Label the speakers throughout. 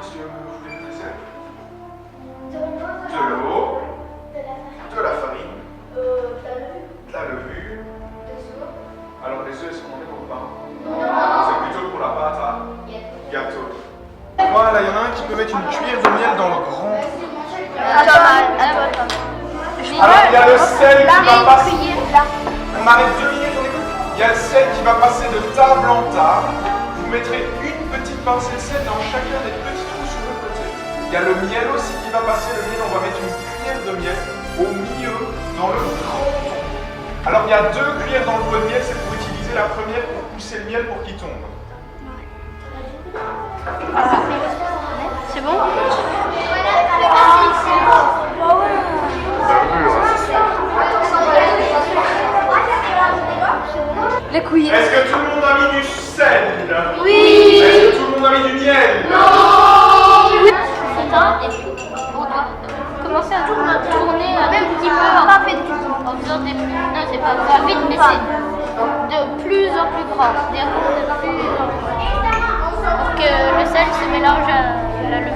Speaker 1: si vous voulez utiliser? De l'eau, de la farine, de la levure. Alors les œufs, est-ce qu'on en est pour le pain? C'est plutôt pour la pâte à gâteau. Voilà, il y en a un qui peut mettre une cuillère de miel dans le grand. Alors il y a le sel qui va passer. On arrête 2 minutes, on écoute. Il y a le sel qui va passer de table en table. Vous mettrez une petite pincée de sel dans chacun des petits trous sur le côté. Il y a le miel aussi qui va passer. Le miel, on va mettre une cuillère de miel au milieu dans le grand trou. Alors il y a 2 cuillères dans le pot de miel, c'est pour utiliser la première pour pousser le miel pour qu'il tombe.
Speaker 2: C'est bon? Les couilles.
Speaker 1: Est-ce que tout le monde a mis du sel?
Speaker 2: Oui.
Speaker 1: Est-ce que tout le monde a mis du miel?
Speaker 2: Non. Oui. Et puis on doit commencer à tourner un petit peu, pas vite, en faisant des plus. Non, c'est pas vite, mais c'est de plus en plus grand. C'est-à-dire de plus en plus pour que le sel se mélange à la levure.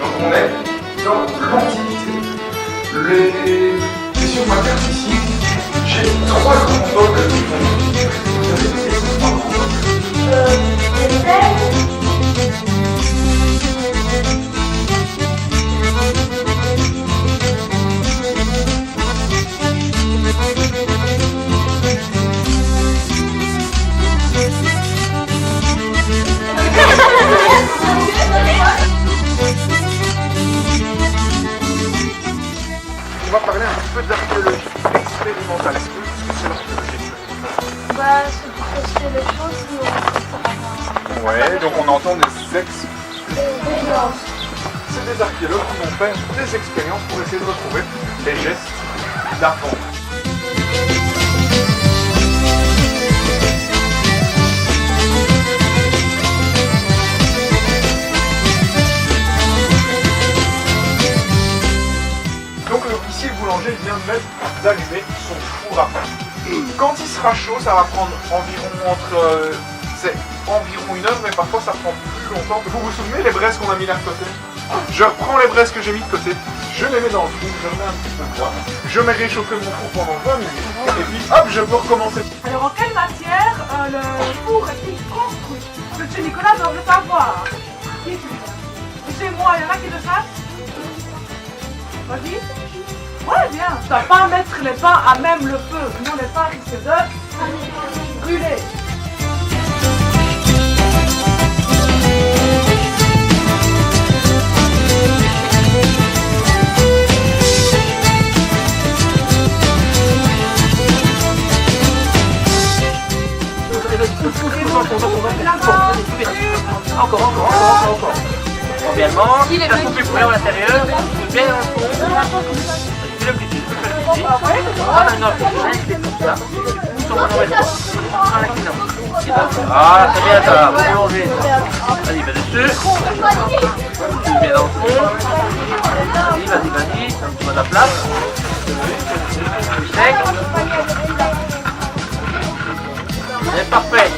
Speaker 1: Donc on est dans l'Antiquité. Sur ma carte ici, j'ai 3 grands bols qui font. Vous savez ce que c'est ces 3 grands bols? On va parler un petit peu d'archéologie expérimentale. Est-ce que c'est l'archéologie expérimentale?
Speaker 3: Bah, c'est pour tester les choses, mais
Speaker 1: Ouais, donc on entend des expériences. C'est des archéologues qui vont faire des expériences pour essayer de retrouver les gestes d'avant. Donc ici le boulanger vient de mettre d'allumer son four à pain. Quand il sera chaud, ça va prendre environ c'est environ 1 heure, mais parfois ça prend plus longtemps. Vous vous souvenez les braises qu'on a mis là de côté? Je reprends les braises que j'ai mis de côté, je les mets dans le four, je remets un petit peu de bois, je mets réchauffer mon four pendant 20 minutes, et puis hop, je peux recommencer.
Speaker 4: Alors en quelle matière le four est-il construit? Monsieur Nicolas doit le savoir. Qui chez moi, il y en a qui le savent? Vas-y. Ouais, bien. Tu dois pas mettre les pains à même le feu, sinon les pains risquent de brûler.
Speaker 5: Encore. Bien, si ça coupe les poulets à l'intérieur, bien dans le fond. C'est le plus petit. Ah, maintenant, avec les comme ça. Sur mon oreille. Ah, la cuisine. Ah, c'est bien ça. Vous mangez ça. Vas-y, mets dessus. Tu le mets dans le fond. Vas-y. Un petit peu de la place. Du sec. C'est parfait.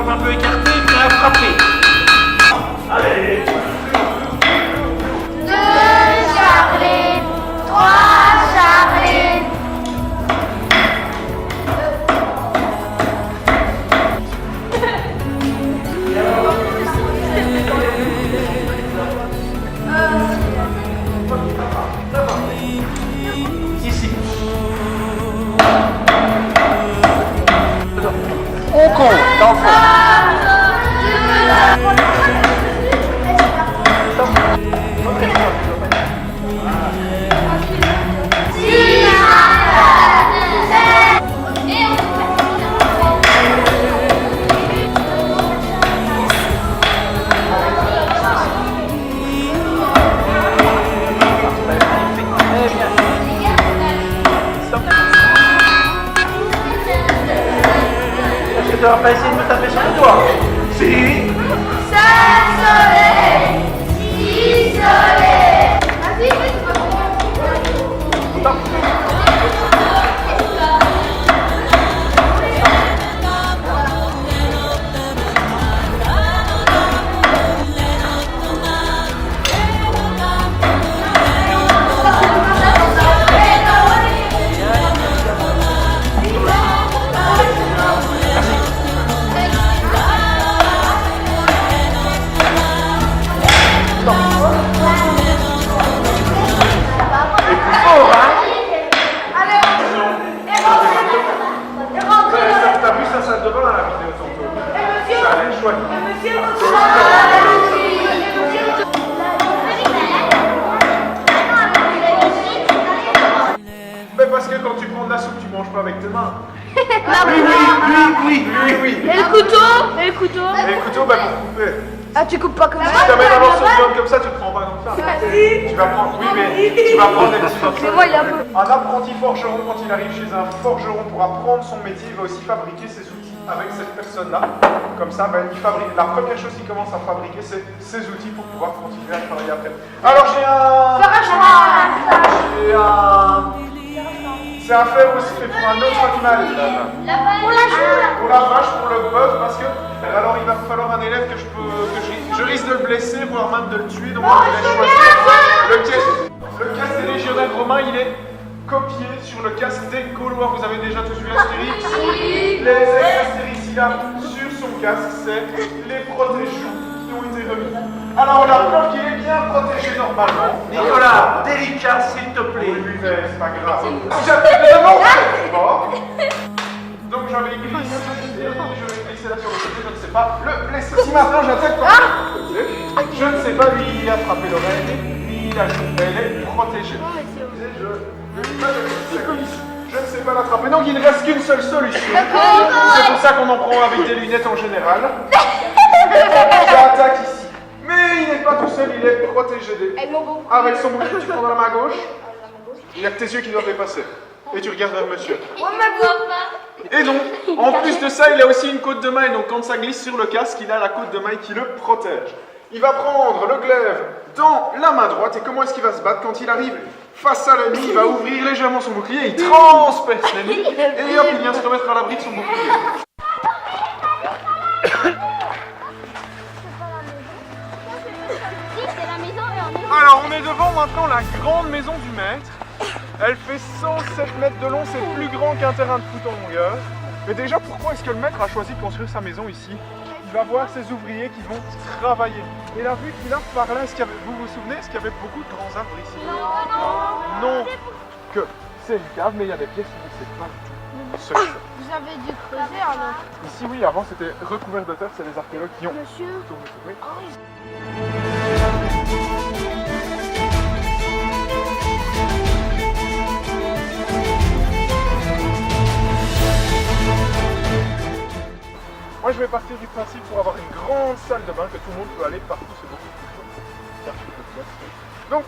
Speaker 5: Un peu écarté, prêt à frapper. Allez.
Speaker 2: 2 Charline, 3 Charline.
Speaker 5: Ici. On compte dans le fond. Est-ce que tu vas pas essayer de me taper sur les doigts? Si.
Speaker 2: 5 soleils, 6 soleils. Vas-y,
Speaker 5: Stop.
Speaker 1: T'as vu sa salle de bain à la vidéo tantôt? Ça a l'air chouette. Mais parce que quand tu prends de la soupe, tu manges pas avec tes mains. Oui.
Speaker 3: Et le couteau? Et le couteau?
Speaker 1: Et le couteau, bah pour couper.
Speaker 3: Ah, tu coupes pas comme
Speaker 1: Si
Speaker 3: ça?
Speaker 1: tu mets d'abord sur le viande comme ça, tu te prends pas comme ça. Tu vas prendre, oui, mais tu vas prendre des petits morceaux.
Speaker 3: Mais moi, il y a un peu.
Speaker 1: Un apprenti forgeron, quand il arrive chez un forgeron pour apprendre son métier, il va aussi fabriquer ses outils avec cette personne-là. Comme ça, ben, il fabrique. La première chose qu'il commence à fabriquer, c'est ses outils pour pouvoir continuer à travailler après. Alors j'ai un. C'est un fer aussi, mais pour un autre animal.
Speaker 2: Pour la joue.
Speaker 1: Pour la vache, pour le bœuf, parce que alors il va falloir un élève que je risque de le blesser, voire même de le tuer. Donc moi, je vais choisir le casque des légionnaires romains. Il est copié sur le casque des Gaulois. Vous avez déjà tous vu Astérix? Les Astérix, il a sur son casque, c'est les protégeants qui ont été remis. Alors on a peur qu'il est bien protégé normalement.
Speaker 5: Nicolas, délicat s'il te plaît.
Speaker 1: Oui, mais c'est pas grave. J'appelle le nom. Bon. Donc j'avais écrit ici, je vais glisser là sur le côté, je ne sais pas le blesser. Si maintenant j'attaque par le côté, je ne sais pas, lui il a frappé l'oreille, lui il a joué, il est protégé. Je ne sais pas l'attraper, donc il ne reste qu'une seule solution. C'est pour ça qu'on en prend avec des lunettes en général. J'attaque ici. Mais il n'est pas tout seul, il est protégé avec son bouclier. Tu prends dans la main gauche. Il n'y a que tes yeux qui doivent dépasser. Et tu regardes vers monsieur. Et donc, en plus de ça, il a aussi une côte de maille. Donc quand ça glisse sur le casque, il a la côte de maille qui le protège. Il va prendre le glaive dans la main droite. Et comment est-ce qu'il va se battre? Quand il arrive face à l'ennemi, il va ouvrir légèrement son bouclier, il transperce l'ennemi. Et hop, il vient se remettre à l'abri de son bouclier. Alors, on est devant maintenant la grande maison du maître. Elle fait 107 mètres de long, c'est plus grand qu'un terrain de foot en longueur. Mais déjà, pourquoi est-ce que le maître a choisi de construire sa maison ici? Il va voir ses ouvriers qui vont travailler. Et la vue qu'il a par là, vous vous souvenez, est-ce qu'il y avait beaucoup de grands arbres ici? Non. Que c'est une cave, mais il y a des pièces où c'est pas du tout ce que c'est.
Speaker 3: Vous avez dû creuser alors?
Speaker 1: Ici, oui, avant c'était recouvert de terre, c'est les archéologues qui ont
Speaker 3: Monsieur?
Speaker 1: tourné. Oui. Moi, je vais partir du principe pour avoir une grande salle de bain que tout le monde peut aller partout, c'est beaucoup plus chaud. Donc,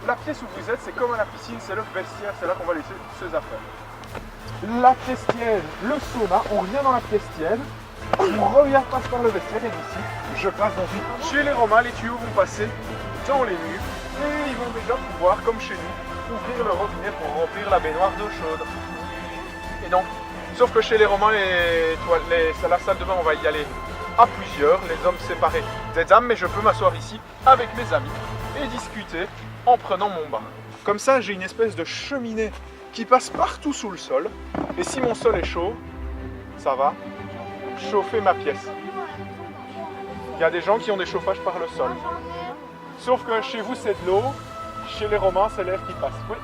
Speaker 1: la pièce où vous êtes, c'est comme à la piscine, c'est le vestiaire, c'est là qu'on va laisser ses affaires. La pièce tiède, le sauna, on revient dans la pièce tiède, on revient, passe par le vestiaire et d'ici, je passe dans une... Chez les Romains, les tuyaux vont passer dans les murs et ils vont déjà pouvoir, comme chez nous, ouvrir le robinet pour remplir la baignoire d'eau chaude. Et donc, sauf que chez les Romains, la salle de bain, on va y aller à plusieurs, les hommes séparés des dames, mais je peux m'asseoir ici avec mes amis et discuter en prenant mon bain. Comme ça, j'ai une espèce de cheminée qui passe partout sous le sol. Et si mon sol est chaud, ça va chauffer ma pièce. Il y a des gens qui ont des chauffages par le sol. Sauf que chez vous, c'est de l'eau. Chez les Romains, c'est l'air qui passe. Oui,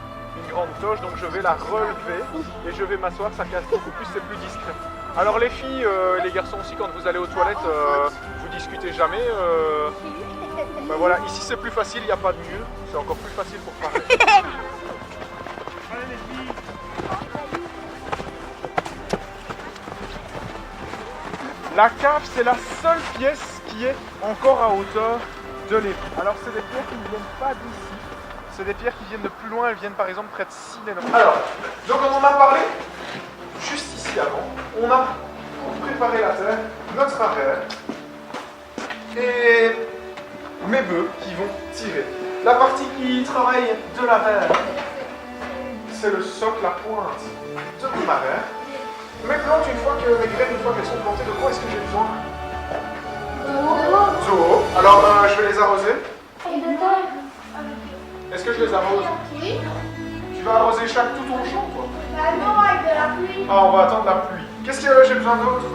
Speaker 1: une grande toge, donc je vais la relever et je vais m'asseoir, ça casse beaucoup plus, c'est plus discret. Alors les filles et les garçons aussi, quand vous allez aux toilettes, vous discutez jamais. Ben voilà, ici c'est plus facile, il n'y a pas de mur, c'est encore plus facile pour parler. La cave, c'est la seule pièce qui est encore à hauteur de l'évier. Alors c'est des pierres qui ne viennent pas d'ici, c'est des pierres qui viennent de plus loin, elles viennent par exemple près de Sine. Alors, donc on en a parlé juste ici avant. On a préparé la terre, notre arère et mes bœufs qui vont tirer. La partie qui travaille de l'arère, c'est le socle, la pointe de mon arère. Mes plantes, une fois qu'elles sont plantées, de quoi est-ce que j'ai besoin? D'eau. Alors, je vais les arroser. Est-ce que je les arrose?
Speaker 2: Oui.
Speaker 1: Tu vas arroser tout ton champ, toi?
Speaker 2: Non, avec de la pluie.
Speaker 1: Ah, on va attendre la pluie. Qu'est-ce que j'ai besoin d'autre?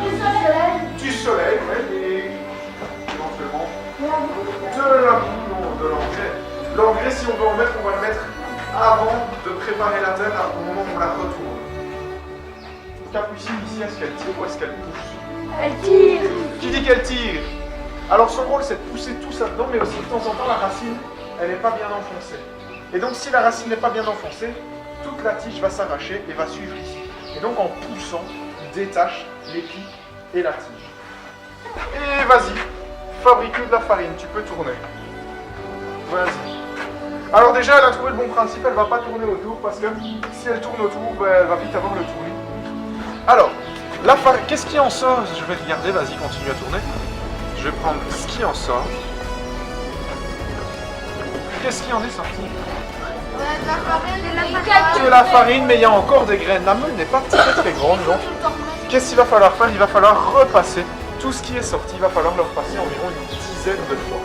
Speaker 2: Du soleil.
Speaker 1: Du soleil, oui, et éventuellement de la boue, non, de l'engrais. L'engrais, si on veut en mettre, on va le mettre avant de préparer la terre, au moment où on la retourne. Capucine ici, est-ce qu'elle tire ou est-ce qu'elle pousse?
Speaker 2: Elle tire.
Speaker 1: Qui dit qu'elle tire? Alors son rôle c'est de pousser tout ça dedans, mais aussi de temps en temps la racine, elle n'est pas bien enfoncée. Et donc si la racine n'est pas bien enfoncée, toute la tige va s'arracher et va suivre ici. Et donc en poussant, il détache l'épi et la tige. Et vas-y, fabrique de la farine, tu peux tourner. Vas-y. Alors déjà, elle a trouvé le bon principe, elle ne va pas tourner autour, parce que si elle tourne autour, ben, elle va vite avoir le tournis. Alors, la farine, qu'est-ce qui en sort? Je vais regarder, vas-y, continue à tourner. Je vais prendre ce qui en sort. Qu'est-ce qui en est sorti? De la farine, mais il y a encore des graines. La meule n'est pas très grande, donc qu'est-ce qu'il va falloir faire? Il va falloir repasser. Tout ce qui est sorti, il va falloir le repasser environ une dizaine de fois.